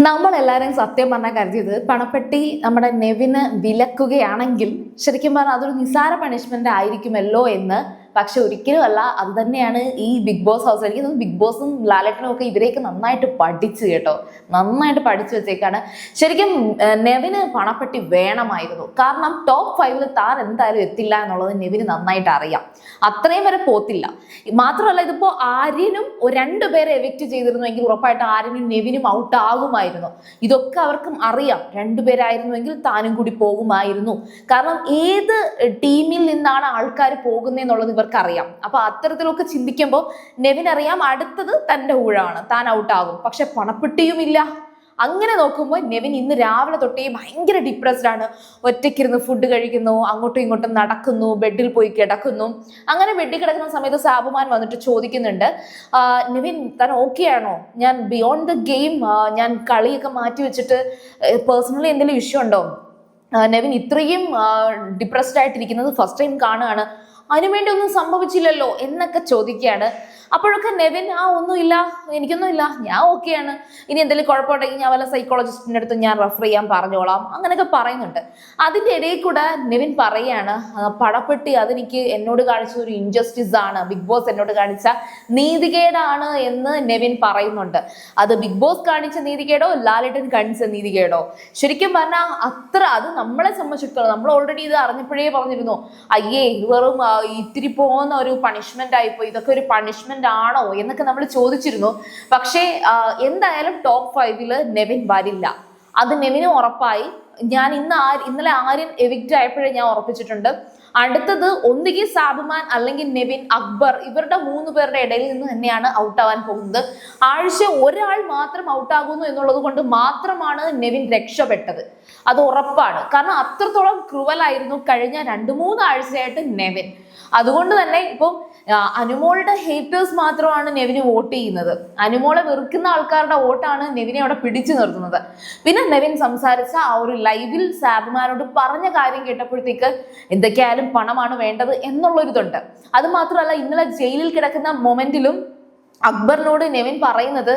നമ്മളെല്ലാവരും സത്യം പറഞ്ഞാൽ കരുതിയത് പണപ്പെട്ടി നമ്മുടെ നെവിന് വിലക്കുകയാണെങ്കിൽ ശരിക്കും പറഞ്ഞാൽ അതൊരു നിസാര പണിഷ്മെന്റ് ആയിരിക്കുമല്ലോ എന്ന്. പക്ഷെ ഒരിക്കലും അല്ല. അത് തന്നെയാണ് ഈ ബിഗ് ബോസ് ഹൗസ്. എനിക്ക് തോന്നുന്നു ബിഗ് ബോസും ലാലേട്ടനും ഒക്കെ ഇവരെയൊക്കെ നന്നായിട്ട് പഠിച്ചു കേട്ടോ, നന്നായിട്ട് പഠിച്ചു വെച്ചേക്കാണ്. ശരിക്കും നെവിന് പണപ്പെട്ടി വേണമായിരുന്നു. കാരണം ടോപ്പ് 5 താൻ എന്തായാലും എത്തില്ല എന്നുള്ളത് നെവിന് നന്നായിട്ട് അറിയാം. അത്രയും വരെ പോത്തില്ല. മാത്രമല്ല, ഇതിപ്പോ ആര്യനും 2 പേരെ എവിക്റ്റ് ചെയ്തിരുന്നുവെങ്കിൽ ഉറപ്പായിട്ട് ആര്യനും നെവിനും ഔട്ട് ആകുമായിരുന്നു. ഇതൊക്കെ അവർക്കും അറിയാം. 2 പേരായിരുന്നുവെങ്കിൽ താനും കൂടി പോകുമായിരുന്നു. കാരണം ഏത് ടീമിൽ നിന്നാണ് ആൾക്കാർ പോകുന്നതെന്നുള്ളത് ഇവർക്കറിയാം. അപ്പൊ അത്തരത്തിലൊക്കെ ചിന്തിക്കുമ്പോൾ നെവിനറിയാം അടുത്തത് തന്റെ ഊഴാണ്, താൻ ഔട്ടാകും. പക്ഷെ പണപ്പെട്ടിയുമില്ല. അങ്ങനെ നോക്കുമ്പോൾ നെവിൻ ഇന്ന് രാവിലെ തൊട്ടേ ഭയങ്കര ഡിപ്രസ്ഡ് ആണ്. ഒറ്റയ്ക്കിരുന്ന് ഫുഡ് കഴിക്കുന്നു, അങ്ങോട്ടും ഇങ്ങോട്ടും നടക്കുന്നു, ബെഡിൽ പോയി കിടക്കുന്നു. അങ്ങനെ ബെഡിൽ കിടക്കുന്ന സമയത്ത് സാബുമാൻ വന്നിട്ട് ചോദിക്കുന്നുണ്ട്, നെവിൻ താൻ ഓക്കെ ആണോ? ഞാൻ ബിയോണ്ട് ദ ഗെയിം, ഞാൻ കളിയൊക്കെ മാറ്റി വെച്ചിട്ട് പേഴ്സണലി എന്തെങ്കിലും ഇഷ്യൂ ഉണ്ടോ? നെവിൻ ഇത്രയും ഡിപ്രസ്ഡ് ആയിട്ടിരിക്കുന്നത് ഫസ്റ്റ് ടൈം കാണുകയാണ്. അതിനുവേണ്ടി ഒന്നും സംഭവിച്ചില്ലല്ലോ എന്നൊക്കെ ചോദിക്കുകയാണ്. അപ്പോഴൊക്കെ നെവിൻ ഒന്നുമില്ല, എനിക്കൊന്നുമില്ല, ഞാൻ ഓക്കെയാണ്, ഇനി എന്തെങ്കിലും കുഴപ്പമുണ്ടെങ്കിൽ ഞാൻ വല്ല സൈക്കോളജിസ്റ്റിൻ്റെ അടുത്ത് ഞാൻ റെഫർ ചെയ്യാൻ പറഞ്ഞോളാം, അങ്ങനെയൊക്കെ പറയുന്നുണ്ട്. അതിൻ്റെ ഇടയിൽ കൂടെ നെവിൻ പറയാണ്, പണപ്പെട്ടി അതെനിക്ക് എന്നോട് കാണിച്ച ഒരു ഇൻജസ്റ്റിസ് ആണ്, ബിഗ് ബോസ് എന്നോട് കാണിച്ച നീതികേടാണ് എന്ന് നെവിൻ പറയുന്നുണ്ട്. അത് ബിഗ് ബോസ് കാണിച്ച നീതികേടോ ലാലേട്ടൻ കാണിച്ച നീതികേടോ? ശരിക്കും പറഞ്ഞാൽ അത് നമ്മളെ സംബന്ധിച്ചിടത്തോളം നമ്മൾ ഓൾറെഡി ഇത് അറിഞ്ഞപ്പോഴേ പറഞ്ഞിരുന്നു, അയ്യേ ഇത് വെറും ഇത്തിരി പോകുന്ന ഒരു പണിഷ്മെന്റ് ആയിപ്പോ, ഇതൊക്കെ ഒരു പണിഷ്മെന്റ് ആണോ എന്നൊക്കെ നമ്മൾ ചോദിച്ചിരുന്നു. പക്ഷേ എന്തായാലും ടോപ്പ് 5 നെവിൻ വരില്ല. അത് നെവിന് ഉറപ്പായി. ഞാൻ ഇന്നലെ ആര്യൻ എവിക്റ്റ് ആയപ്പോഴേ ഞാൻ ഉറപ്പിച്ചിട്ടുണ്ട്. അടുത്തത് ഒന്നുകിൽ സാബുമാൻ അല്ലെങ്കിൽ നെവിൻ, അക്ബർ, ഇവരുടെ 3 പേരുടെ ഇടയിൽ നിന്ന് തന്നെയാണ് ഔട്ടാവാൻ പോകുന്നത്. ആഴ്ച ഒരാൾ മാത്രം ഔട്ടാകുന്നു എന്നുള്ളത് കൊണ്ട് മാത്രമാണ് നെവിൻ രക്ഷപ്പെട്ടത്. അത് ഉറപ്പാണ്. കാരണം അത്രത്തോളം ക്രൂവലായിരുന്നു കഴിഞ്ഞ 2-3 ആഴ്ചയായിട്ട് നെവിൻ. അതുകൊണ്ട് തന്നെ ഇപ്പൊ അനുമോളുടെ ഹേറ്റേഴ്സ് മാത്രമാണ് നെവിന് വോട്ട് ചെയ്യുന്നത്. അനുമോളെ വെറുക്കുന്ന ആൾക്കാരുടെ വോട്ടാണ് നെവിനെ അവിടെ പിടിച്ചു നിർത്തുന്നത്. പിന്നെ നെവിൻ സംസാരിച്ച ആ ഒരു ലൈവിൽ സാബുമാനോട് പറഞ്ഞ കാര്യം കേട്ടപ്പോഴത്തേക്ക് എന്തൊക്കെയായാലും പണമാണ് വേണ്ടത് എന്നുള്ളൊരിതുണ്ട്. അത് മാത്രമല്ല, ഇന്നലെ ജയിലിൽ കിടക്കുന്ന മൊമെന്റിലും അക്ബറിനോട് നെവിൻ പറയുന്നത്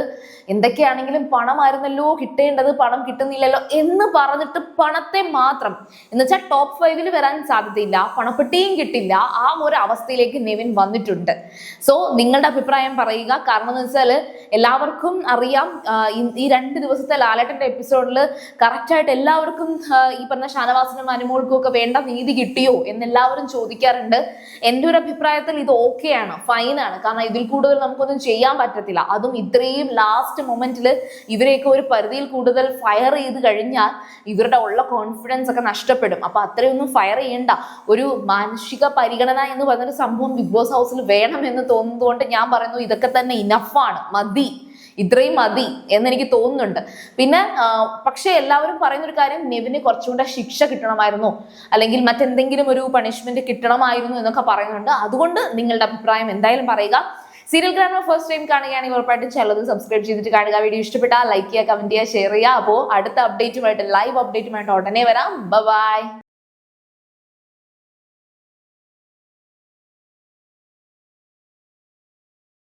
എന്തൊക്കെയാണെങ്കിലും പണമായിരുന്നല്ലോ കിട്ടേണ്ടത്, പണം കിട്ടുന്നില്ലല്ലോ എന്ന് പറഞ്ഞിട്ട് പണത്തെ മാത്രം, എന്ന് വെച്ചാൽ ടോപ്പ് 5 വരാൻ സാധ്യതയില്ല, പണപ്പെട്ടിയും കിട്ടില്ല, ആ ഒരു അവസ്ഥയിലേക്ക് നെവിൻ വന്നിട്ടുണ്ട്. സോ നിങ്ങളുടെ അഭിപ്രായം പറയുക. കാരണം എന്ന് വെച്ചാൽ എല്ലാവർക്കും അറിയാം, ഈ 2 ദിവസത്തെ ലാലേട്ടന്റെ എപ്പിസോഡിൽ കറക്റ്റായിട്ട് എല്ലാവർക്കും ഈ പറഞ്ഞ ഷാനവാസിനും അനുമോൾക്കും ഒക്കെ വേണ്ട നീതി കിട്ടിയോ എന്നെല്ലാവരും ചോദിക്കാറുണ്ട്. എൻ്റെ ഒരു അഭിപ്രായത്തിൽ ഇത് ഓക്കെയാണ്, ഫൈനാണ്. കാരണം ഇതിൽ കൂടുതൽ നമുക്കൊന്നും ചെയ്യാൻ പറ്റത്തില്ല. അതും ഇത്രയും ലാസ്റ്റ് മൊമെന്റിൽ ഇവരെയൊക്കെ ഒരു പരിധിയിൽ കൂടുതൽ ഫയർ ചെയ്ത് കഴിഞ്ഞാൽ ഇവരുടെ ഉള്ള കോൺഫിഡൻസ് ഒക്കെ നഷ്ടപ്പെടും. അപ്പൊ അത്രയൊന്നും ഫയർ ചെയ്യണ്ട. ഒരു മാനുഷിക പരിഗണന എന്ന് പറഞ്ഞൊരു സംഭവം ബിഗ് ബോസ് ഹൗസിൽ വേണമെന്ന് തോന്നുന്നതുകൊണ്ട് ഞാൻ പറയുന്നു, ഇതൊക്കെ തന്നെ ഇനഫാണ്, മതി, ഇത്രയും മതി എന്നെനിക്ക് തോന്നുന്നുണ്ട്. പിന്നെ പക്ഷെ എല്ലാവരും പറയുന്നൊരു കാര്യം, നെവിന് കുറച്ചുകൂടെ ശിക്ഷ കിട്ടണമായിരുന്നു, അല്ലെങ്കിൽ മറ്റെന്തെങ്കിലും ഒരു പണിഷ്മെന്റ് കിട്ടണമായിരുന്നു എന്നൊക്കെ പറയുന്നുണ്ട്. അതുകൊണ്ട് നിങ്ങളുടെ അഭിപ്രായം എന്തായാലും പറയുക. സീരിയൽ ഗ്രാൻഡ് ഫസ്റ്റ് ടൈം കാണുകയാണെങ്കിൽ ഉറപ്പായിട്ടും ചിലത് സബ്സ്ക്രൈബ് ചെയ്തിട്ട് കാണുക. വീഡിയോ ഇഷ്ടപ്പെട്ടാൽ ലൈക്ക് ചെയ്യുക, കമന്റ് ചെയ്യുക, ഷെയർ ചെയ്യുക. അപ്പോൾ അടുത്ത അപ്ഡേറ്റുമായിട്ട്, ലൈവ് അപ്ഡേറ്റുമായിട്ട് ഉടനെ വരാം. ബൈ.